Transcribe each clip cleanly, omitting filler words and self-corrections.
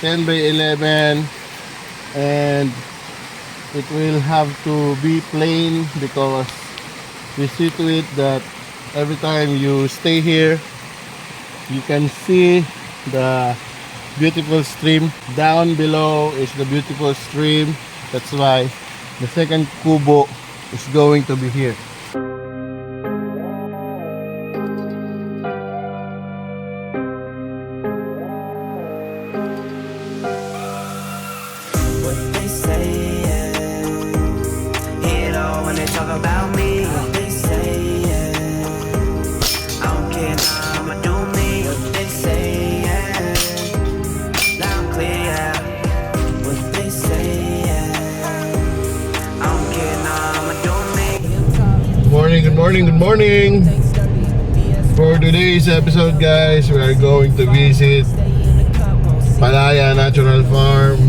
10 by 11, and it will have to be plain because we see to it that every time you stay here you can see the beautiful stream. Down below is the beautiful stream. That's why the second kubo is going to be here. What they say, hear it all when they talk about me. What they say, I don't care, nah, I'ma do me. What they say, loud and clear. What they say, I don't care, nah, I'ma do me. Good morning, good morning. For today's episode, guys, we are going to visit Palaya Natural Farm.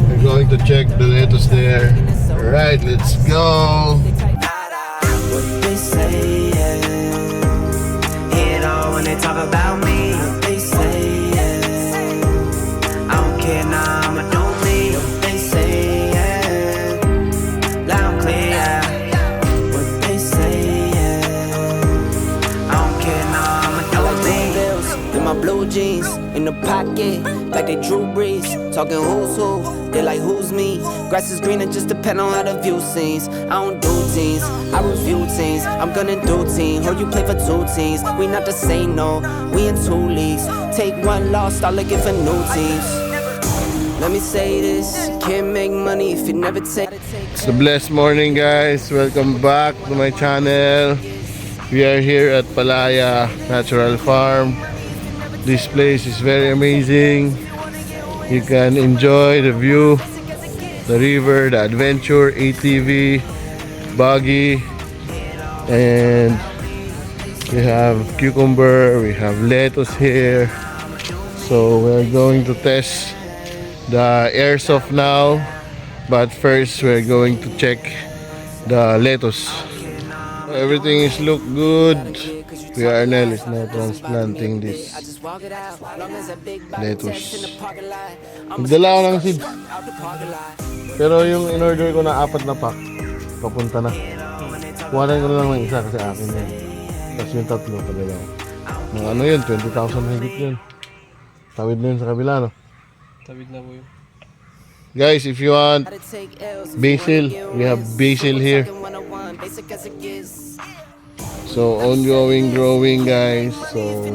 We're going to check the lettuce there. Alright, let's go. What they say, hear it all when they talk about me. What they say, I don't care, nah, I'ma do me. What they say, loud and clear. What they say, I don't care, nah, I'ma do me. Bills in my blue jeans, in the pocket, like they Drew Brees. Talking who's who, they like who's me. Grass is green, it just depend on how the view seems. I don't do teams, I review teams. I'm gonna do team, heard you play for two teams. We not the same, no, we in two leagues. Take one loss, start looking for new teams. Let me say this, you can't make money if you never take. It's a blessed morning, guys. Welcome back to my channel. We are here at Palaya Natural Farm. This place is very amazing. You can enjoy the view, the river, the adventure, ATV, buggy, and we have cucumber, we have lettuce here. So we're going to test the airsoft now, but first we're going to check the lettuce. Everything is look good. Arnel is now transplanting this lettuce. Nagdala ako ng seeds. Pero yung in-order ko na 4 na pack, papunta na. Kuhanan ko na lang ng isa kasi akin yan. Tapos yung 3 padala ko. Mga ano yun, 20,000 higit yun. Tawid na yun sa kabila, no? Tawid na po yun. Guys, if you want basil, we have basil here. So ongoing growing, guys. So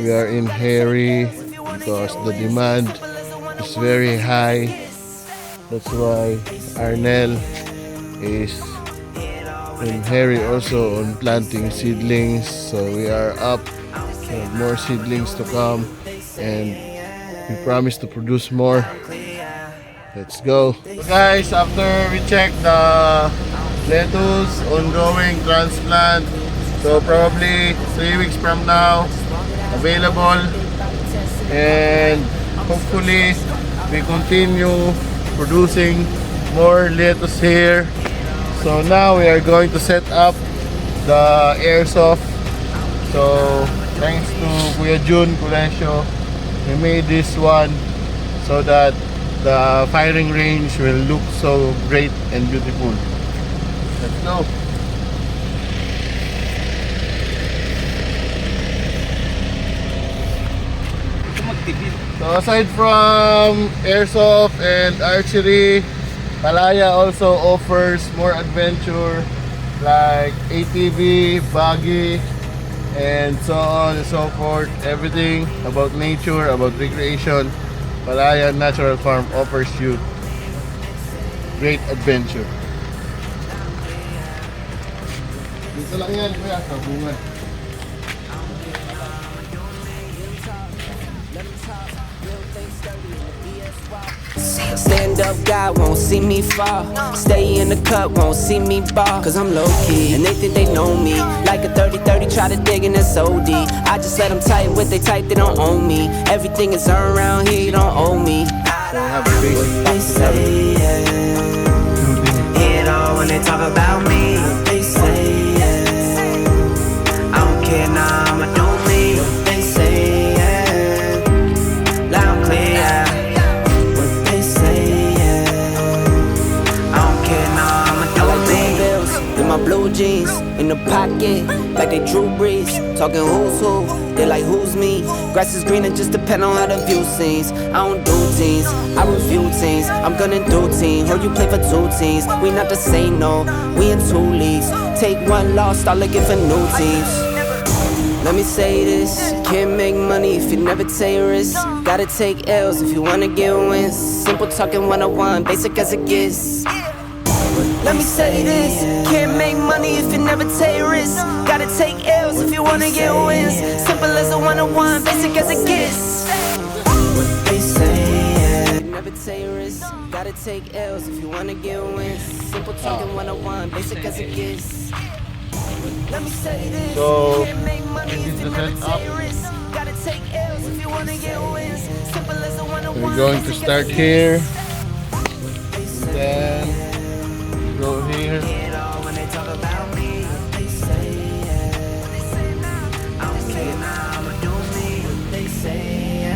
we are in hurry because the demand is very high. That's why Arnel is in hurry also on planting seedlings. So we are up. We have more seedlings to come, and we promise to produce more. Let's go, guys. After we check the lettuce ongoing transplant, so probably 3 weeks from now available, and hopefully we continue producing more lettuce here. So now we are going to set up the airsoft. So thanks to Kuya Jun Colegio, we made this one so that the firing range will look so great and beautiful. Let's go. So aside from airsoft and archery, Palaya also offers more adventure like ATV, buggy, and so on and so forth. Everything about nature, about recreation, Palaya Natural Farm offers you great adventure. Dito lang yan, kuya, sa bunga. Stand up, God won't see me fall. Stay in the cut, won't see me ball. Cause I'm low key, and they think they know me. Like a 30-30, try to dig in this OD. I just let them type what they type, they don't own me. Everything is earned around here, you don't owe me. They say, hear it all when they talk about me. They say, I don't care, nah, I'ma do me. They say, loud and clear. in the pocket, like they Drew Brees. Talking who's who, they like who's me. Grass is green, it just depend on how the view seems. I don't do teams, I review teams. I'm gonna do team, heard you play for two teams. We not the same, no, we in two leagues. Take one loss, start looking for new teams. Let me say this, can't make money if you never take risks. Gotta take L's if you wanna get wins. Simple talking 101, basic as it gets. Let me say this, can't make money if you never take risks. Gotta take L's if you wanna get wins. Simple as a 101, basic as it gets. What they say, never take risks. Gotta take L's if you wanna get wins. Simple talking 101, basic as it gets. Let me say this, So, can't make money if you never take risks. Gotta take L's if you wanna get wins. Simple as a 101. we're going to start here. Then go here. When they talk about me, they say I don't care now, I'ma do me. They say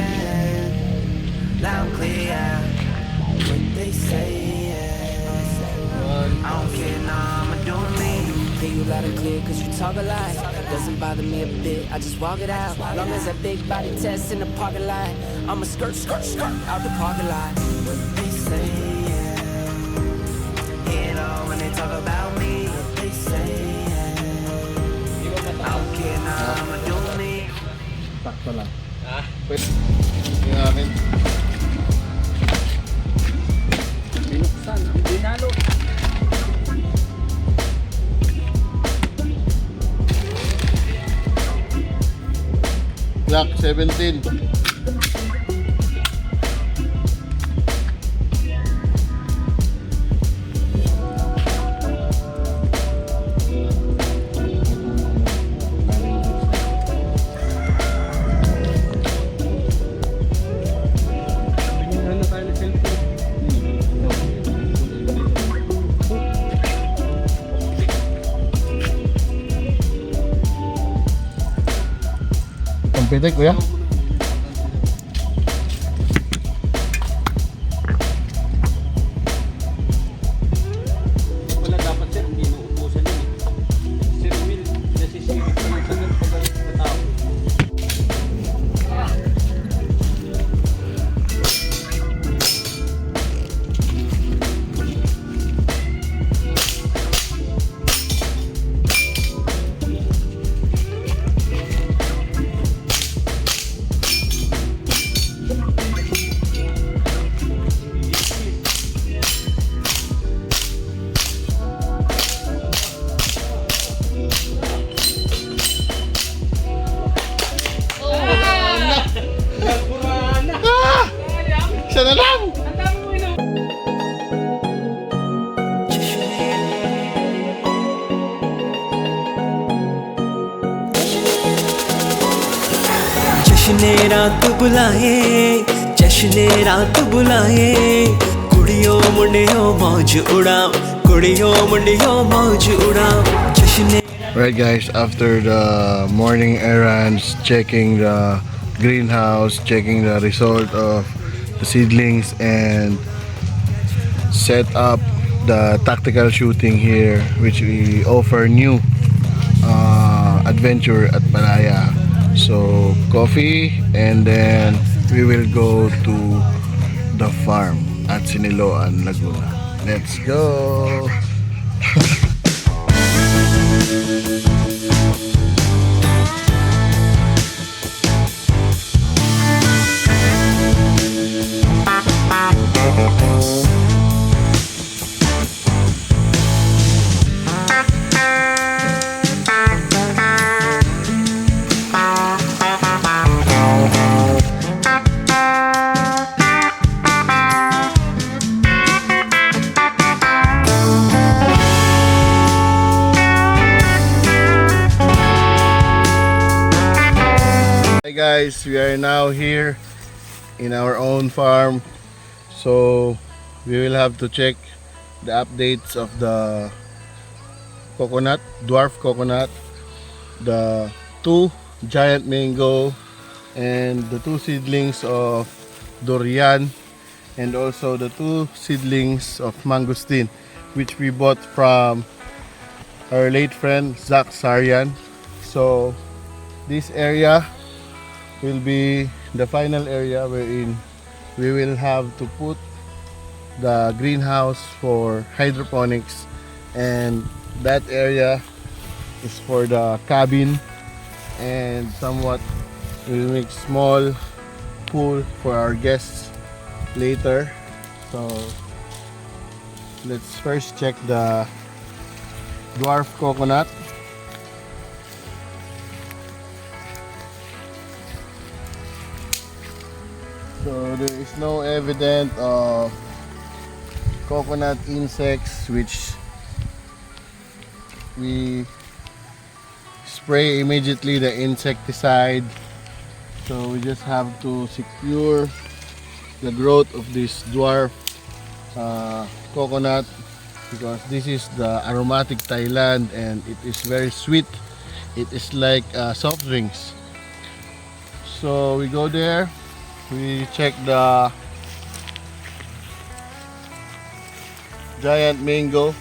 loud clear. What they say I don't care now, I'ma do me. Hear you loud and clear cause you talk a lot. Doesn't bother me a bit, I just walk it out. Long as that big body test in the parking lot, I'ma skirt out the parking lot. What they say when they talk about me, they say I don't care now, I'ma do me. Sakto lang. Pwede. Yung akin. Binuksan, ang binalo. Clock 17. Pitik kuya. Wala dapat sir, hindi nauubusan yun eh. Sir Will, nasisingit ko ng sagot pag katao. Siya na lang! जश्ने रात बुलाए, जश्ने रात बुलाए, कुड़ियों मुंडियों मौज उड़ाओ, कुड़ियों मुंडियों मौज उड़ाओ, जश्ने. Right guys, after the morning errands, checking the greenhouse, checking the result of the seedlings, and set up the tactical shooting here, which we offer new adventure at Palaya. So coffee, and then we will go to the farm at Siniloan, Laguna. Let's go! Hi guys, we are now here in our own farm, so we will have to check the updates of the coconut, dwarf coconut, the 2 giant mango, and the 2 seedlings of durian, and also the 2 seedlings of mangosteen, which we bought from our late friend Zach Sarian. So this area will be the final area wherein we will have to put the greenhouse for hydroponics, and that area is for the cabin, and somewhat we'll make small pool for our guests later. So let's first check the dwarf coconut. So there is no evidence of coconut insects, which we spray immediately the insecticide. So we just have to secure the growth of this dwarf coconut, because this is the aromatic Thailand and it is very sweet. It is like soft drinks. So we go there, we check the giant mango.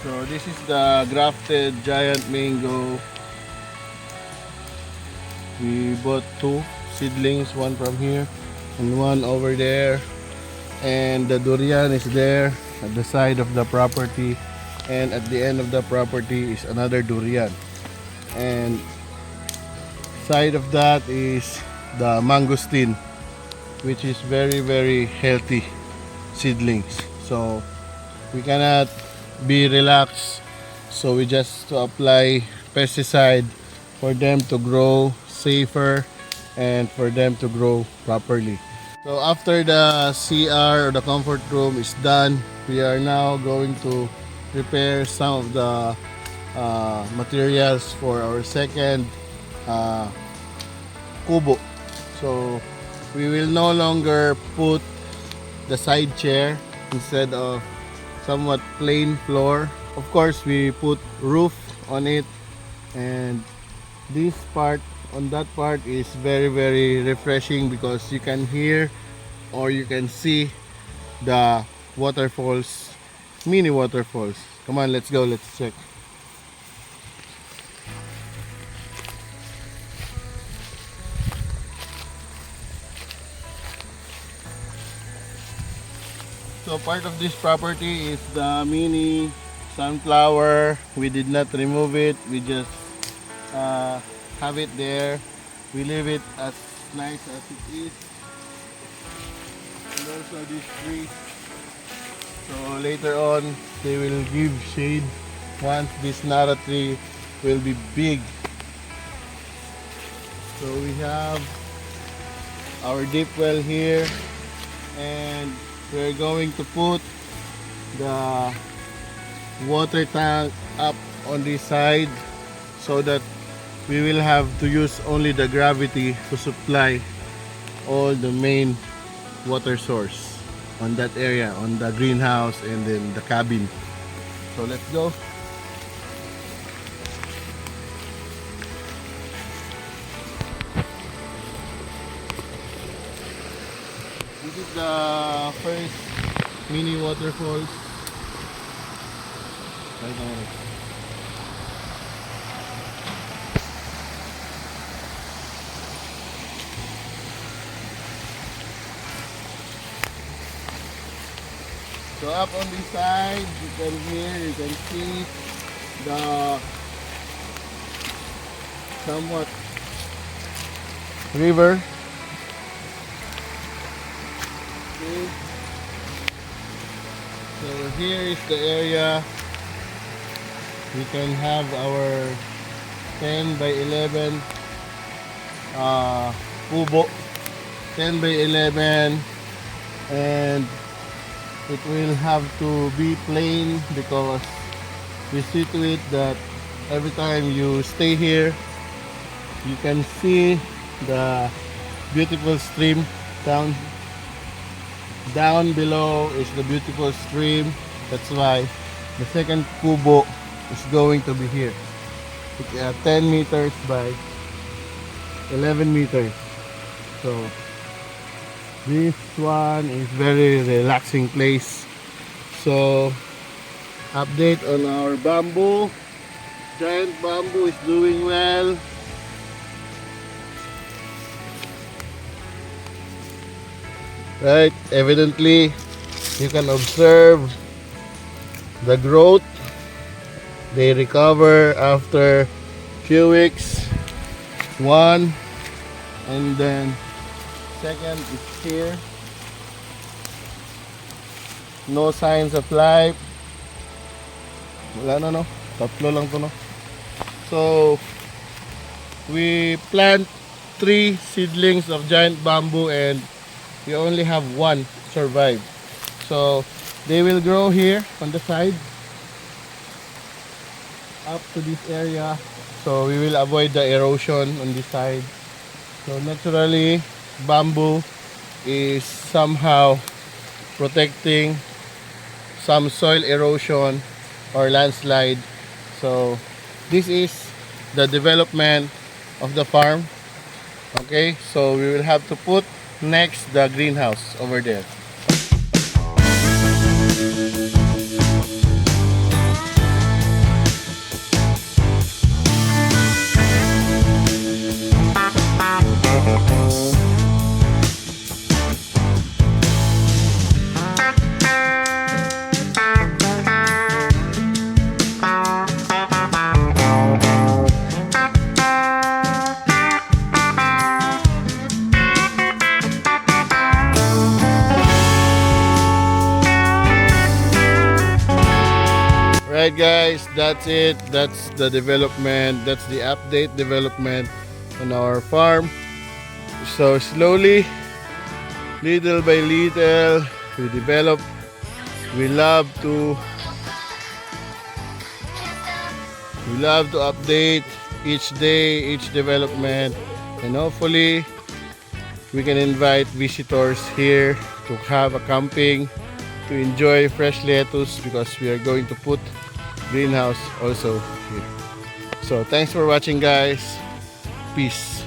So this is the grafted giant mango. We bought two seedlings, one from here and one over there. And the durian is there at the side of the property, and at the end of the property is another durian. And side of that is the mangosteen, which is very healthy seedlings. So we cannot be relaxed, so we just to apply pesticide for them to grow safer and for them to grow properly. So after the CR or the comfort room is done, we are now going to prepare some of the materials for our second kubo. So we will no longer put the side chair, instead of somewhat plain floor. Of course, we put roof on it, and this part on that part is very refreshing, because you can hear or you can see the waterfalls, mini waterfalls. Come on, let's go, let's check. So part of this property is the mini sunflower. We did not remove it, we just have it there. We leave it as nice as it is. And also this tree, so later on they will give shade once this Nara tree will be big. So we have our deep well here, and we're going to put the water tank up on this side, so that we will have to use only the gravity to supply all the main water source on that area, on the greenhouse and then the cabin. So let's go. This is the first mini waterfalls. Right now. So up on this side, you can hear, you can see the somewhat river. Okay. So here is the area. We can have our 10 by 11 kubo, 10 by 11, and it will have to be plain, because we see to it that every time you stay here, you can see the beautiful stream down below is the beautiful stream. That's why the second kubo is going to be here. 10 meters by 11 meters. So this one is very relaxing place. So update on our bamboo. Giant bamboo is doing well. Right, evidently you can observe the growth. They recover after few weeks. One, and then second is here. No signs of life. Wala na, no? Tatlo lang to, no? So we plant 3 seedlings of giant bamboo and we only have 1 survive. So they will grow here on the side up to this area, so we will avoid the erosion on this side. So naturally bamboo is somehow protecting some soil erosion or landslide. So this is the development of the farm. Okay, so we will have to put next the greenhouse over there. Right guys, that's it. That's the development. That's the update development on our farm. So slowly, little by little, we develop. We love to update each day, each development, and hopefully we can invite visitors here to have a camping, to enjoy fresh lettuce, because we are going to put greenhouse also here. So thanks for watching guys. Peace.